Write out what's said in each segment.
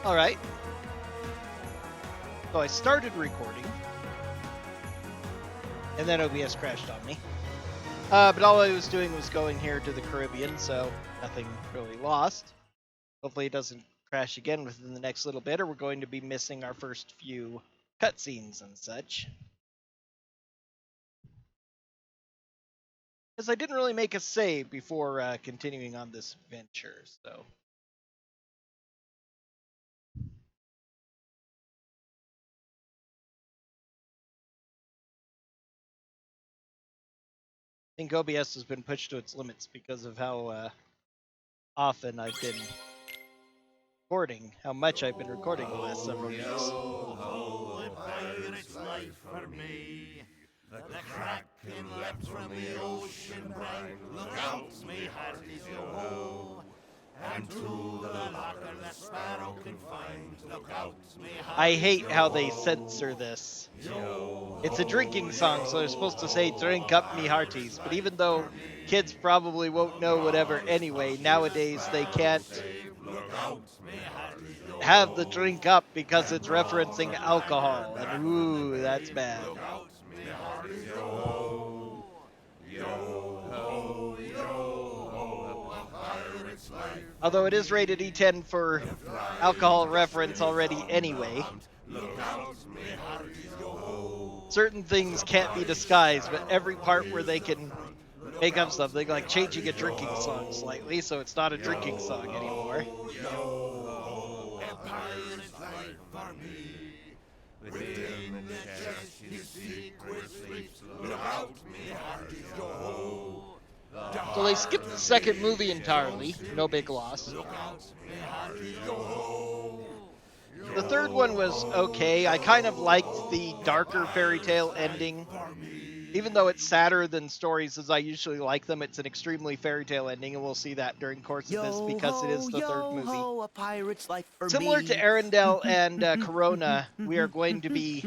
Alright. So I started recording. And then OBS crashed on me. But all I was doing was going here to the Caribbean, so nothing really lost. Hopefully it doesn't crash again within the next little bit, or we're going to be missing our first few cutscenes and such. Because I didn't really make a save before continuing on this adventure, so... I think OBS has been pushed to its limits because of how often I've been recording, how much I've been recording the last several weeks. Ho, a pirate's life for me. The kraken leapt from the ocean bright. Look out, me hearties, yo-ho. And to the locker the sparrow can find. Look out, me hearties, I hate how they censor this. It's a drinking song, so they're supposed to say, drink up me hearties. But even though kids probably won't know whatever anyway, nowadays they can't have the drink up because it's referencing alcohol. And ooh, that's bad. Although it is rated E10 for alcohol reference already anyway. Certain things can't be disguised, but every part where they can make up something, like changing a drinking song slightly, so it's not a drinking song anymore. within the chest his secret sleeps. Look out, me hearties, yo-ho. So they skipped the second movie entirely, no big loss. Look out, me hearties, yo-ho. The third one was okay. I kind of liked the darker fairy tale ending. Even though it's sadder than stories as I usually like them, it's an extremely fairy tale ending, and we'll see that during the course of this because it is the third movie. A pirate's life for Similar me. to Arendelle and Corona, we are going to be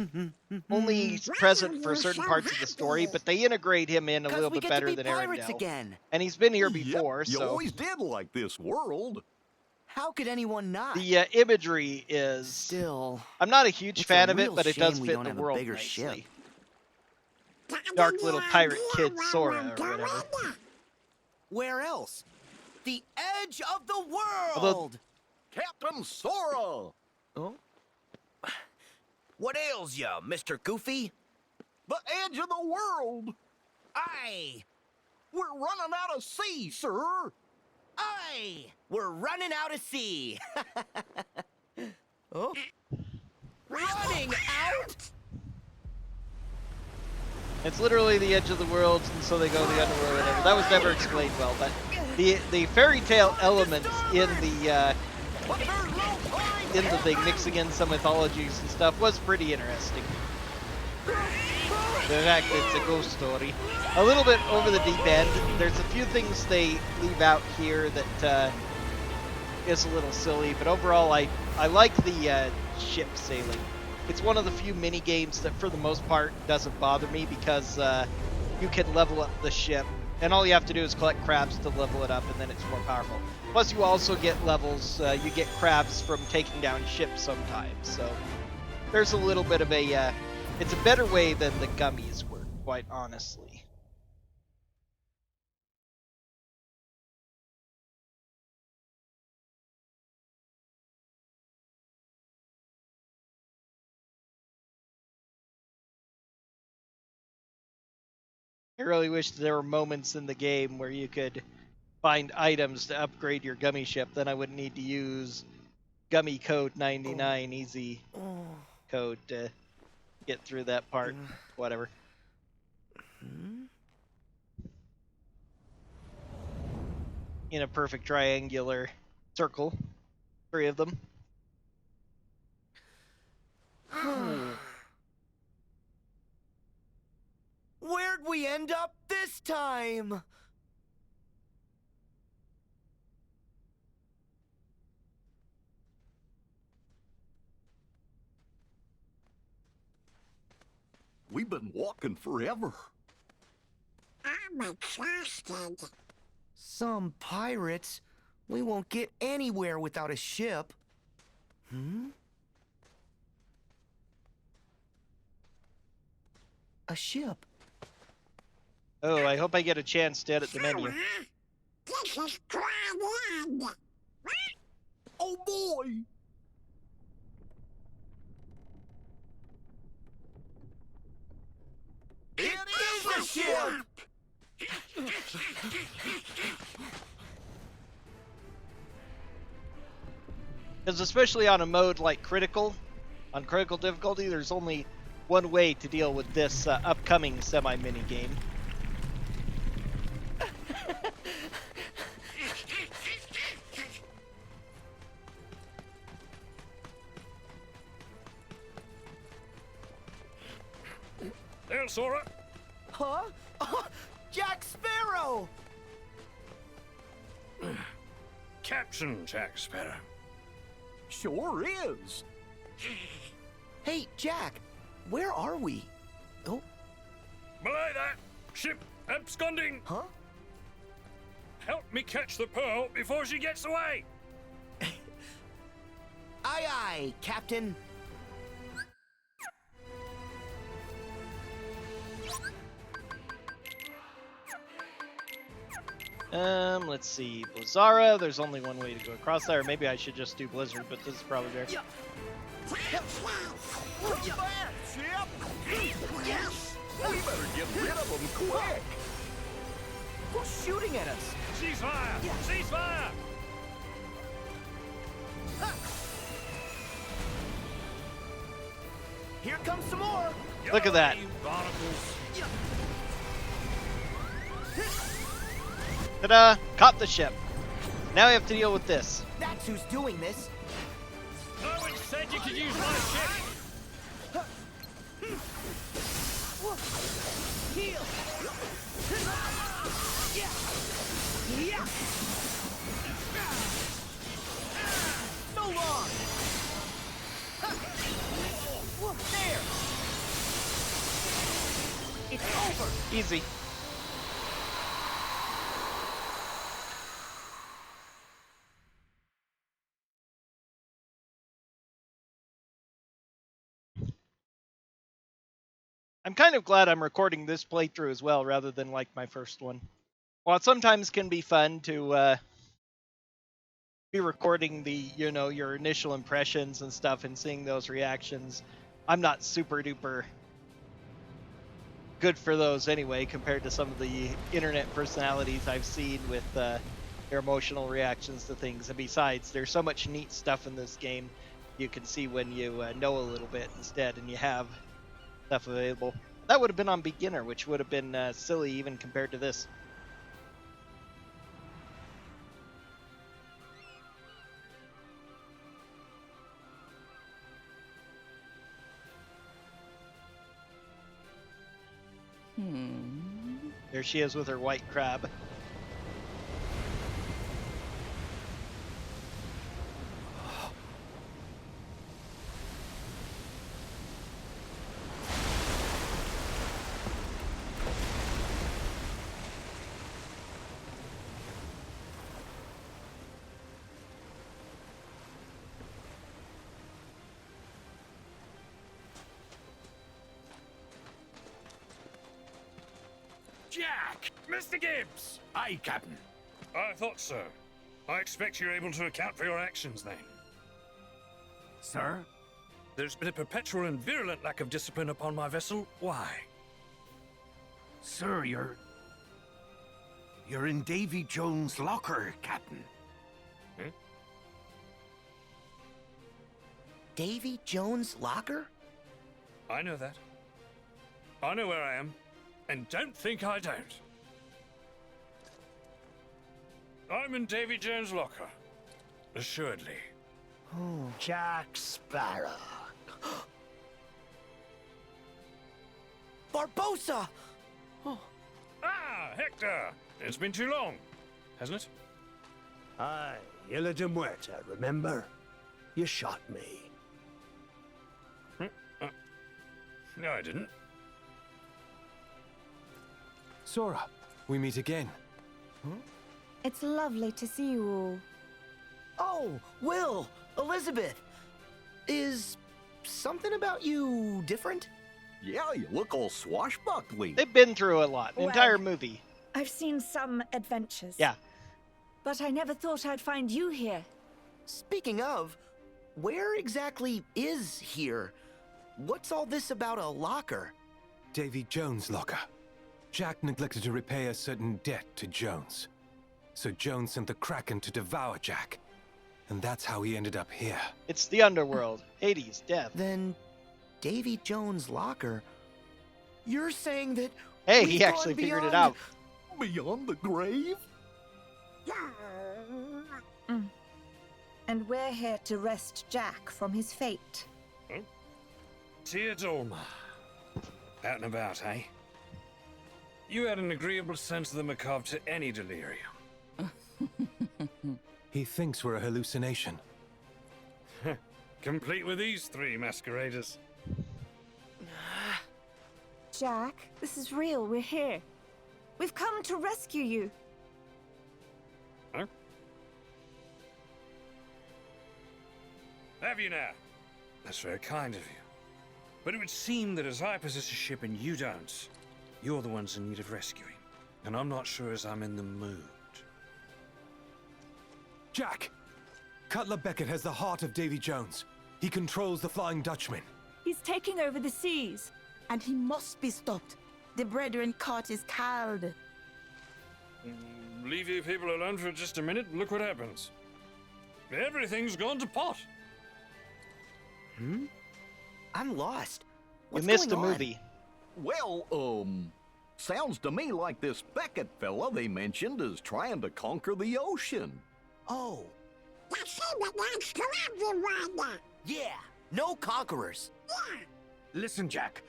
only present for certain parts of the story, but they integrate him in a little bit better than pirates Arendelle. again. And he's been here before, You so always did like this world. How could anyone not? the imagery is... Still, I'm not a huge it's fan a of it, real but it does shame we fit don't the have a world bigger nicely. ship. Dark little pirate kid Sora or whatever. Where else? The edge of the world. Although- Captain Sora! Oh? What ails ya, Mr. Goofy? The edge of the world! Aye! We're running out of sea, sir! Aye! We're running out of sea. Oh? Running out? It's literally the edge of the world, and so they go to the underworld or whatever. That was never explained well, but the fairy tale elements in the thing, mixing in some mythologies and stuff, was pretty interesting. The fact that it's a ghost story. A little bit over the deep end. There's a few things they leave out here that is a little silly, but overall I like the ship sailing. It's one of the few mini games that for the most part doesn't bother me because you can level up the ship, and all you have to do is collect crabs to level it up, and then it's more powerful. Plus you also get levels, you get crabs from taking down ships sometimes, so there's a little bit of a, it's a better way than the gummies were, quite honestly. I really wish there were moments in the game where you could find items to upgrade your gummy ship. Then I wouldn't need to use gummy code 99 easy code to get through that part. Whatever. In a perfect triangular circle. 3 of them. Where'd we end up this time? We've been walking forever. I'm exhausted. Some pirates. We won't get anywhere without a ship. A ship. Oh, I hope I get a chance to edit the menu. This is grand. Oh boy! It is a ship! Because especially on a mode like critical, on critical difficulty, there's only one way to deal with this upcoming semi-mini game. There, Sora. Huh? Jack Sparrow! Captain Jack Sparrow. Sure is. Hey, Jack, where are we? Oh, Belay that! Ship absconding! huh? Help me catch the pearl before she gets away! Aye, aye, Captain. Let's see. Blizzara, there's only one way to go across there. Maybe I should just do Blizzard, but this is probably better. What's that, ship? Yes! We better get rid of them quick! Who's shooting at us? Ceasefire! Yeah. Ceasefire! Here comes some more. Look at that. You barnacles. Ta-da! Caught the ship. Now we have to deal with this. That's who's doing this. No one said you could use my ship! Heal. Yeah. Yeah. So long. There. It's over. Easy. I'm kind of glad I'm recording this playthrough as well, rather than like my first one. While it sometimes can be fun to be recording the, your initial impressions and stuff and seeing those reactions, I'm not super duper good for those anyway, compared to some of the internet personalities I've seen with their emotional reactions to things. And besides, there's so much neat stuff in this game you can see when you know a little bit instead, and you have stuff available. That would have been on beginner, which would have been silly even compared to this. There she is with her white crab. Jack! Mr. Gibbs! Aye, Captain. I thought so. I expect you're able to account for your actions then. Sir? There's been a perpetual and virulent lack of discipline upon my vessel. Why? Sir, you're in Davy Jones' locker, Captain. Davy Jones' locker? I know that. I know where I am. And don't think I don't. I'm in Davy Jones' locker. Assuredly. Jack Sparrow. Barbossa! Ah, Hector! It's been too long, hasn't it? Aye, Isla de Muerta, remember? You shot me. No, I didn't. Sora, we meet again. It's lovely to see you all. Oh, Will! Elizabeth! Is something about you different? Yeah, you look all swashbuckly. They've been through a lot. The Well- entire movie. I've seen some adventures. Yeah. But I never thought I'd find you here. Speaking of, where exactly is here? What's all this about a locker? Davy Jones' locker. Jack neglected to repay a certain debt to Jones. So Jones sent the Kraken to devour Jack. And that's how he ended up here. It's the Underworld. Hades, death. Then, Davy Jones' locker. You're saying that Hey, we've he actually gone figured it beyond- out. Beyond the grave? And we're here to wrest Jack from his fate. Teodolma. Out and about, eh? You had an agreeable sense of the macabre to any delirium. He thinks we're a hallucination. Complete with these three masqueraders. Jack, this is real. We're here. We've come to rescue you. Huh? Have you now? That's very kind of you. But it would seem that as I possess a ship and you don't, you're the ones in need of rescuing. And I'm not sure as I'm in the mood. Jack! Cutler Beckett has the heart of Davy Jones. He controls the Flying Dutchman. He's taking over the seas. And he must be stopped. The brethren caught is called. Leave you people alone for just a minute, look what happens. Everything's gone to pot. I'm lost. You What's missed a going on? movie. Well, sounds to me like this Beckett fella they mentioned is trying to conquer the ocean. Oh, That seemed belongs to everyone. yeah. No conquerors. Listen, Jack.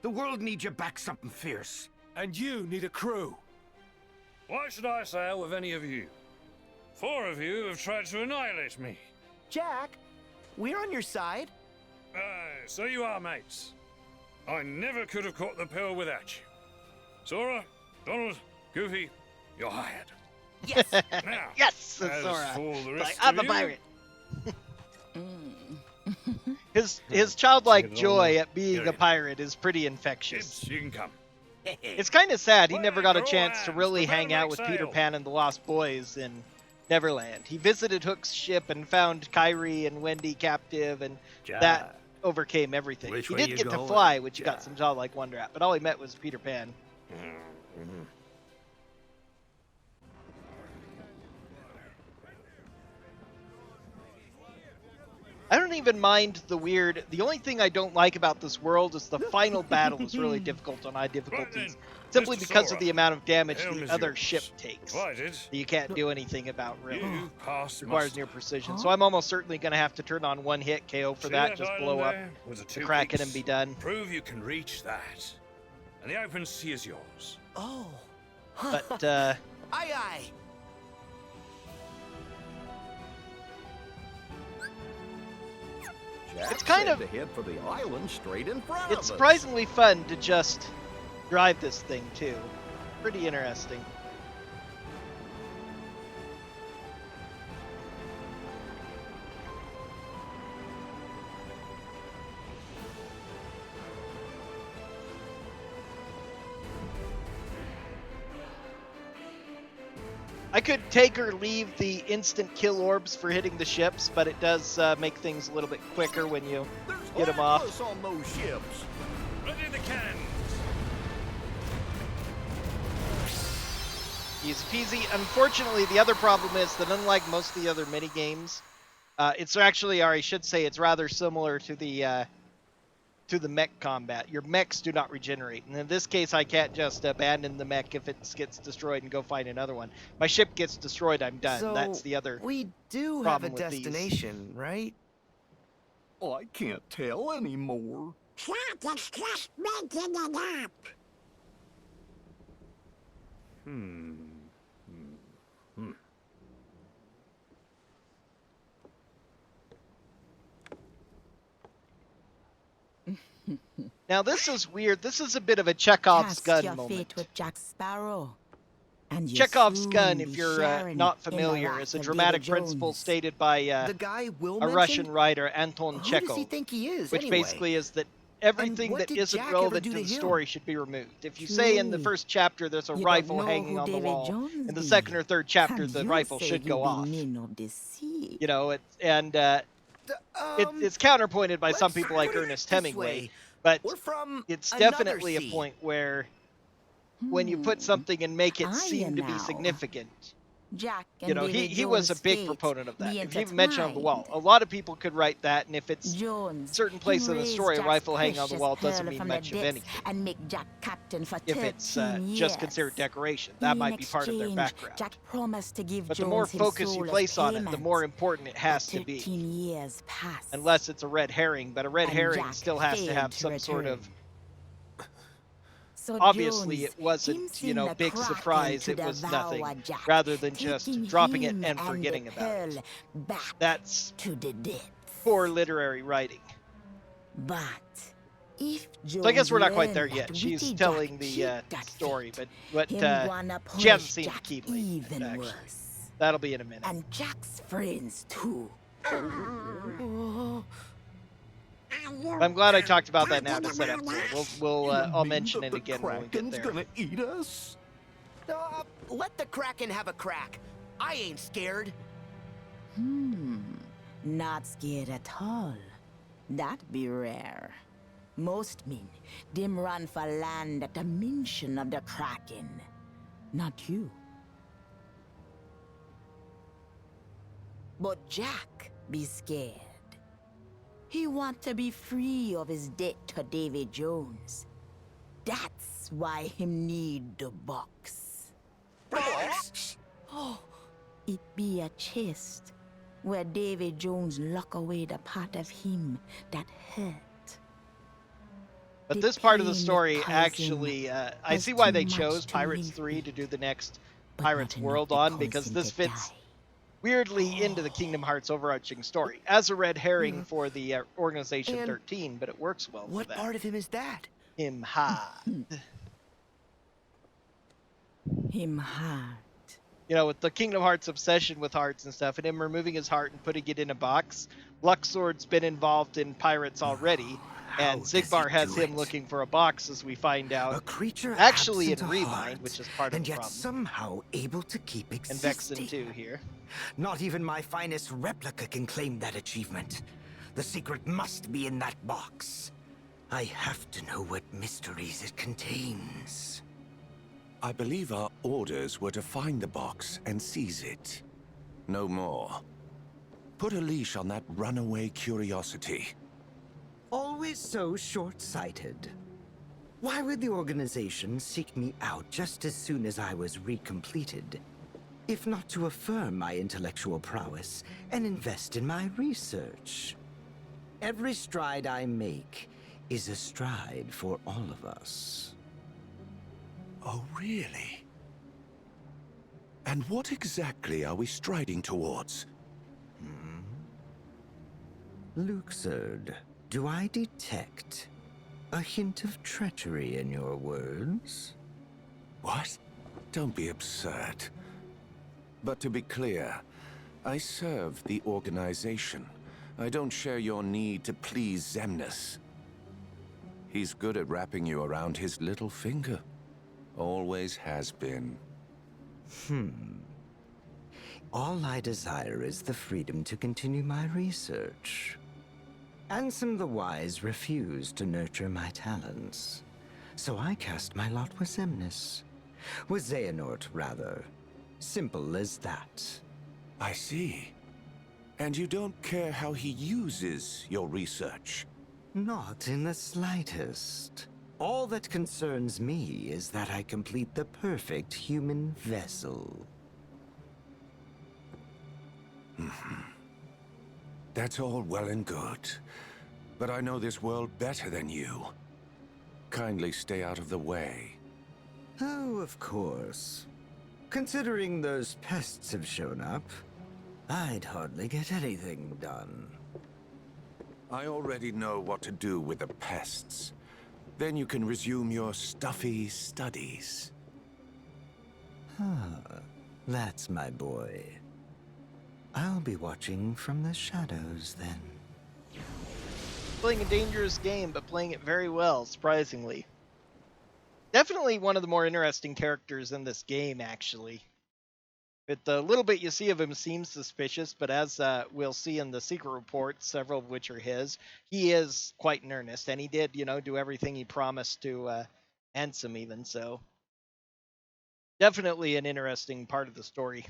The world needs you back something fierce. And you need a crew. Why should I sail with any of you? 4 of you have tried to annihilate me. Jack, we're on your side. Aye, so you are, mates. I never could have caught the pill without you. Sora, Donald, Goofy, you're hired. Yes. Now, Yes, it's as Sora. for the rest I'm of a you, pirate. His childlike Take it all joy now. at being Get a in. pirate is pretty infectious. kids, you can come. It's kind of sad he Well, never got a throw chance to hands, really prepare hang to out make with Peter sail. Pan and the Lost Boys in Neverland. He visited Hook's ship and found Kyrie and Wendy captive, and that overcame everything. Which He way did you get to going, fly, which he got Jack? some childlike wonder at, but all he met was Peter Pan. I don't even mind the weird. The only thing I don't like about this world is the final battle is really difficult on high difficulties, simply Mr. because Sora, of the amount of damage helm the is other yours. ship takes. That Provided you can't do anything about, really. you pass Requires muster. near precision. So I'm almost certainly going to have to turn on one hit KO for See that, just island blow up there with the the 2 Kraken peaks? and be done. Prove you can reach that. And the open sea is yours. Oh. But, Aye, aye. Jack It's kind said of- to head for the island straight in front of it's us. surprisingly fun to just drive this thing, too. Pretty interesting. I could take or leave the instant kill orbs for hitting the ships, but it does make things a little bit quicker when you There's get 'em off. Heartless on those ships. Ready the cannons! easy peasy. Unfortunately, the other problem is that unlike most of the other mini games, it's actually, or I should say, it's rather similar to the mech combat. Your mechs do not regenerate, and in this case, I can't just abandon the mech if it gets destroyed and go find another one. My ship gets destroyed, I'm done. So That's the other. we do have a problem with these. destination, right? Oh, I can't tell anymore. That is just making it up. Now this is weird. This is a bit of a Chekhov's Cast gun your moment. fate with Jack Sparrow. And you Chekhov's soon gun, be if you're sharing not in the familiar, wrath is a of dramatic David principle Jones. stated by The guy Will a mentioned? Russian writer, Anton Who does he Chekhov, think he is, which anyway? basically is that everything what that did isn't Jack ever relevant do to to the him? story should be removed. If you say in the Truly, first chapter there's a you don't rifle know hanging who on the David wall, Jones in the be. second or third chapter And the you rifle say should you go be off. men of the sea. You know, it's counterpointed by some Let's people like put it Ernest this Hemingway, way. but We're from it's another definitely a sea. point where when you put something and make it Are seem you to be now? significant, Jack and you know, David he was a Jones' big fate proponent of that. be If you even mention on the wall, intertwined. a lot of people could write that, and if it's Jones, certain place him in the raise story, a Jack's rifle hanging on the precious wall doesn't pearl mean from much the of depths anything. and make Jack captain for If it's 13 years. just considered decoration, that In might be part of their exchange, background. Jack promised to give But the Jones more him focus you soulless place on it, the payment. more important it has But to be. 13 years passed. Unless it's a red herring, but a red and herring Jack still has to failed have some sort return. of... So Obviously, Jones, it wasn't, him you know, seen the big Kraken surprise. to It was devour nothing, Jack, rather than just taking dropping it him and the forgetting about pearl it. back That's to the depths. poor literary writing. But if Jones So I guess we're not quite there learned yet. that She's witty telling Jack the cheated that story, fate, but him she wanna hasn't punish seen the Jack Keyblade even yet, actually. worse. That'll be in a minute. And Jack's friends too. I'm glad I talked about that now to set up for it. I'll mention it again when we get Kraken's there. gonna eat us? Let the Kraken have a crack. I ain't scared. Not scared at all. That be rare. Most men, them run for land at the mention of the Kraken. Not you. But Jack be scared. He want to be free of his debt to David Jones. That's why him need the box. Box? Oh, it be a chest where David Jones lock away the part of him that hurt. But The this part of the pain of story poison actually, I was see why too they much chose to Pirates live 3 with, to do the next but Pirates not enough World the on, because poison this to fits die. weirdly into the Kingdom Hearts overarching story as a red herring for the Organization And 13, but it works well What for that. part of him is that? Him hard. Him hard. You know, with the Kingdom Hearts obsession with hearts and stuff, and him removing his heart and putting it in a box, Luxord's been involved in Pirates already, and How does he Sigmar has do him it? looking for a box, as we find A out, creature actually in absent a Remind, heart, which is part of and the yet problem, somehow able to keep and existing. Vexen too here. Not even my finest replica can claim that achievement. The secret must be in that box. I have to know what mysteries it contains. I believe our orders were to find the box and seize it. No more. Put a leash on that runaway curiosity. Always so short-sighted. Why would the organization seek me out just as soon as I was recompleted? If not to affirm my intellectual prowess and invest in my research. Every stride I make is a stride for all of us. Oh, really? And what exactly are we striding towards? Luxord, do I detect a hint of treachery in your words? What? Don't be absurd. But to be clear, I serve the organization. I don't share your need to please Xemnas. He's good at wrapping you around his little finger. Always has been. All I desire is the freedom to continue my research. Ansem the Wise refused to nurture my talents, so I cast my lot with Xemnas. With Xehanort, rather. Simple as that. I see. And you don't care how he uses your research? Not in the slightest. All that concerns me is that I complete the perfect human vessel. That's all well and good. But I know this world better than you. Kindly stay out of the way. Oh, of course. Considering those pests have shown up, I'd hardly get anything done. I already know what to do with the pests. Then you can resume your stuffy studies. That's my boy. I'll be watching from the shadows then. Playing a dangerous game, but playing it very well, surprisingly. Definitely one of the more interesting characters in this game, actually. But the little bit you see of him seems suspicious, but as we'll see in the secret reports, several of which are his, he is quite in earnest, and he did, do everything he promised to Ansem even, so definitely an interesting part of the story.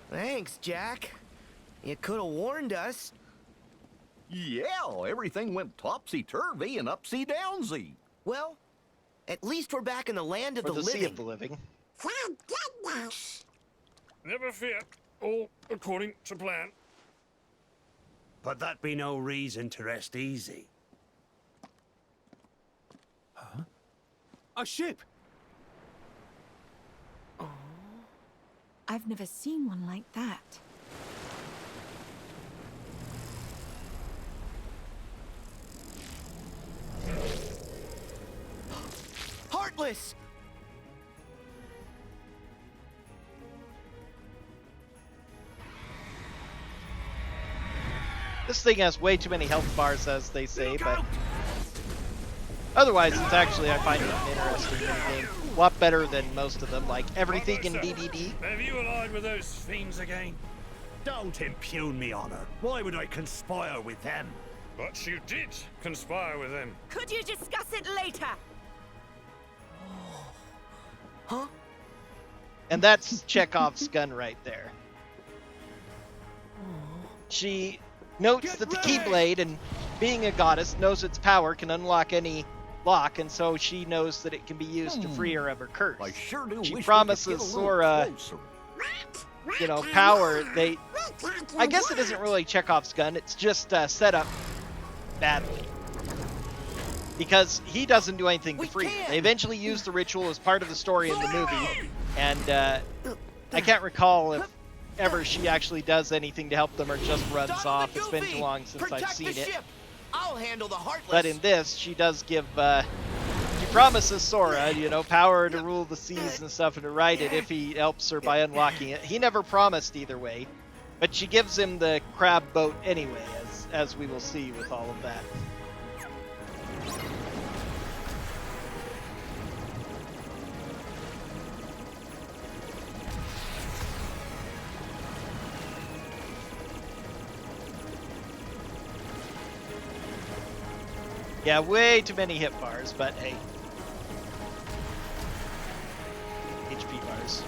Thanks, Jack. You could have warned us. Yeah, everything went topsy-turvy and upsy-downsy. Well, at least we're back in the land of Or the sea living. of the living. Thank goodness. Never fear. All according to plan. But that be no reason to rest easy. Huh? A ship! Oh, I've never seen one like that. Heartless! This thing has way too many health bars, as they say, but otherwise, it's actually, I find it an interesting game. A lot better than most of them, like everything in DDD. Have you allied with those fiends again? Don't impugn me honor. Why would I conspire with them? But you did conspire with them. Could you discuss it later? Huh? And that's Chekhov's gun right there. She notes that the Keyblade, and being a goddess, knows its power can unlock any lock, and so she knows that it can be used to free her of her curse. I sure do She wish promises we could get a little Sora, closer. power. I guess it isn't really Chekhov's gun, it's just set up badly. Because he doesn't do anything to free her. They eventually use the ritual as part of the story in the movie, and I can't recall if ever she actually does anything to help them or just runs off. It's been too long since I've seen it. I'll handle the Heartless. But in this, she does give, she promises Sora, power to rule the seas and stuff and to ride it if he helps her by unlocking it. He never promised either way, but she gives him the crab boat anyway, as we will see with all of that. Yeah, way too many hit bars, but hey. HP bars.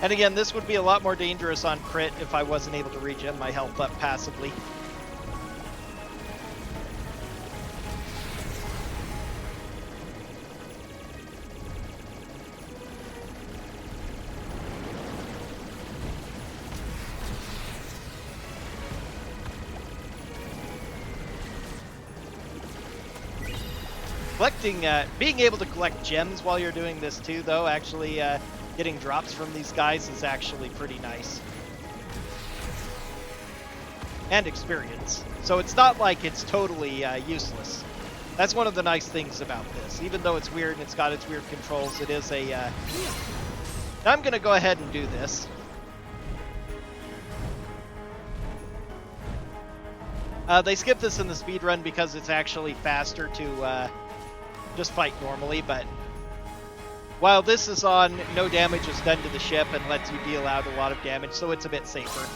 And again, this would be a lot more dangerous on crit if I wasn't able to regen my health up passively. Collecting, being able to collect gems while you're doing this too, though, actually getting drops from these guys is actually pretty nice. And experience. So it's not like it's totally useless. That's one of the nice things about this. Even though it's weird and it's got its weird controls, it is a... I'm going to go ahead and do this. They skip this in the speedrun because it's actually faster to just fight normally, but while this is on, no damage is done to the ship and lets you deal out a lot of damage, so it's a bit safer.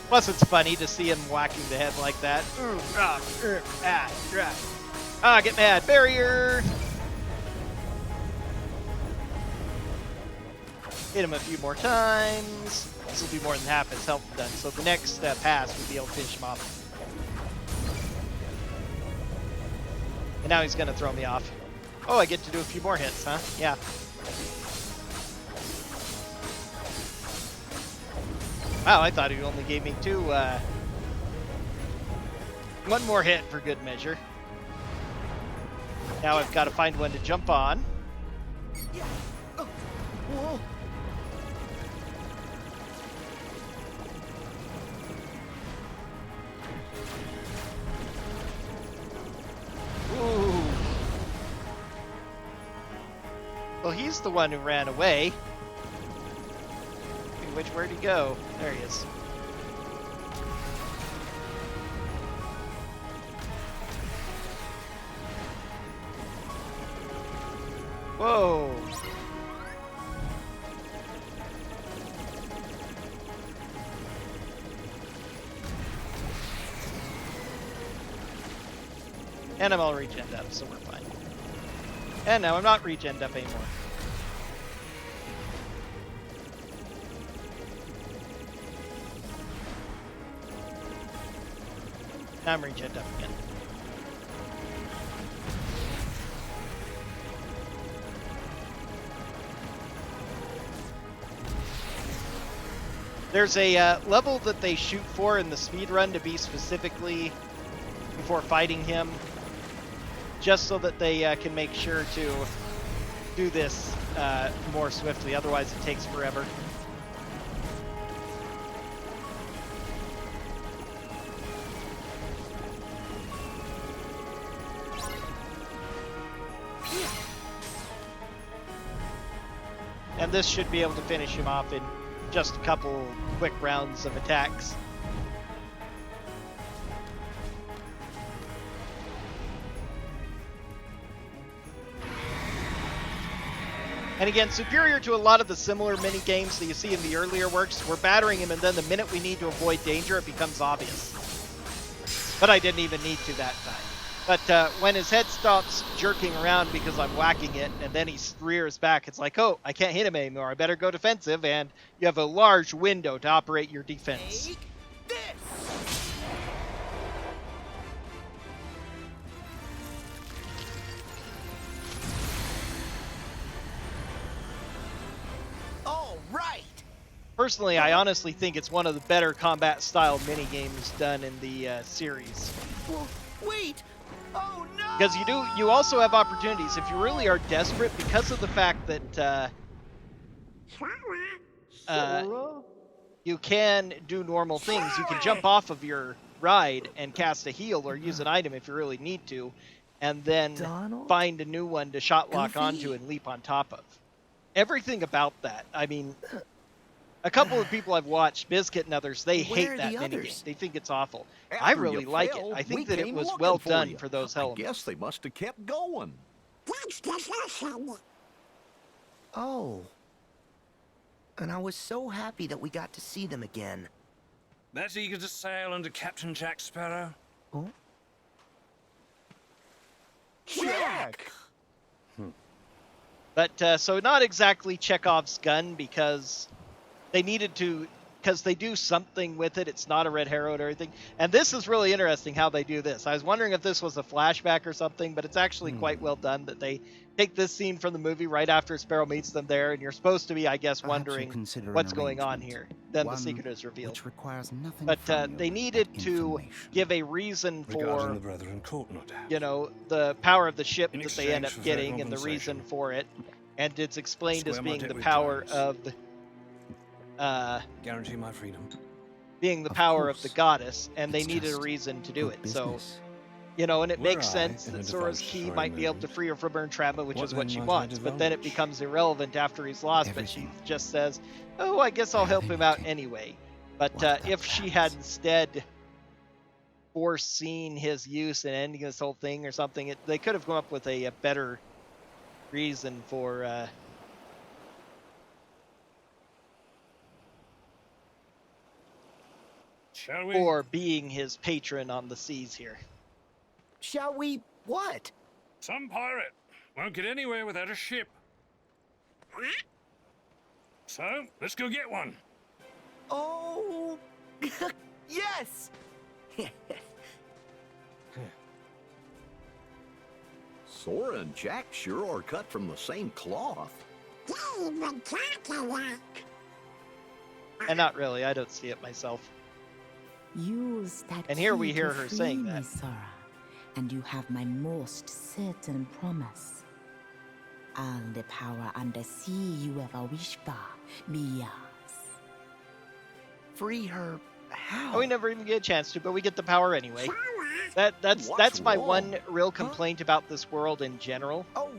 Plus, it's funny to see him whacking the head like that. Get mad. Barrier! Hit him a few more times. This will be more than half his health done. So the next pass would be able to finish him off. And now he's gonna throw me off. Oh, I get to do a few more hits, huh? Yeah. Wow, I thought he only gave me two. One more hit for good measure. Now I've got to find one to jump on. Whoa. Ooh. Well, he's the one who ran away. Where'd he go? There he is. Whoa. And I'm all regened up, so we're fine. And now I'm not regened up anymore. Now I'm regened up again. There's a level that they shoot for in the speedrun to be specifically before fighting him, just so that they can make sure to do this more swiftly, otherwise it takes forever. And this should be able to finish him off in just a couple quick rounds of attacks. And again, superior to a lot of the similar mini games that you see in the earlier works, we're battering him, and then the minute we need to avoid danger, it becomes obvious. But I didn't even need to that time. But when his head stops jerking around because I'm whacking it, and then he rears back, it's like, oh, I can't hit him anymore. I better go defensive, and you have a large window to operate your defense. Take this. All right. Personally, I honestly think it's one of the better combat-style mini-games done in the series. Well, wait. Oh no! Because you also have opportunities if you really are desperate, because of the fact that you can do normal things. You can jump off of your ride and cast a heal or use an item if you really need to, and then find a new one to shot lock onto and leap on top of. Everything about that. I mean, a couple of people I've watched, Bizkit and others, they hate that minigame. They think it's awful. I really like it. I think that it was well done for those elements. I guess they must have kept going. Oh. And I was so happy that we got to see them again. That eager to sail under Captain Jack Sparrow? Oh? Jack! But, so not exactly Chekhov's gun, because they needed to, because they do something with it. It's not a red herald or anything. And this is really interesting how they do this. I was wondering if this was a flashback or something, but it's actually quite well done that they take this scene from the movie right after Sparrow meets them there, and you're supposed to be, I guess, wondering what's going on here. Then the secret is revealed. But they needed to give a reason for, you know, the power of the ship that they end up getting and the reason for it. And it's explained as being the power of guarantee my freedom. Being the power of the goddess, and they needed a reason to do it. So, you know, and it makes sense that Sora's key might be able to free her from her entrapment, which is what she wants. But then it becomes irrelevant after he's lost. But she just says, "Oh, I guess I'll help him out anyway." But if she had instead foreseen his use and ending this whole thing or something, they could have come up with a better reason for. Shall we? For being his patron on the seas here. Shall we what? Some pirate won't get anywhere without a ship. So, let's go get one. Oh, yes! Sora and Jack sure are cut from the same cloth. David Dragonheart. And not really, I don't see it myself. Use that And here key we hear to her free saying me, that. Sora, and you have my most certain promise. All the power undersea you ever wish for be yours. Free her how? Oh, we never even get a chance to, but we get the power anyway. Sora. That's What's my wrong? one real complaint about this world in general. Oh,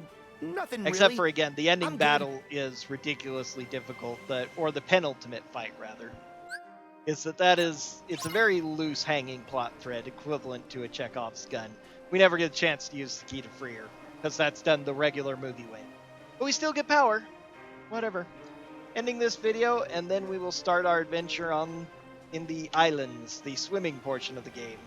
nothing Except really. for, again, the ending I'm good. battle is ridiculously difficult, or the penultimate fight, rather. It's a very loose hanging plot thread, equivalent to a Chekhov's gun. We never get a chance to use the key to free her, because that's done the regular movie way. But we still get power. Whatever. Ending this video, and then we will start our adventure in the islands, the swimming portion of the game.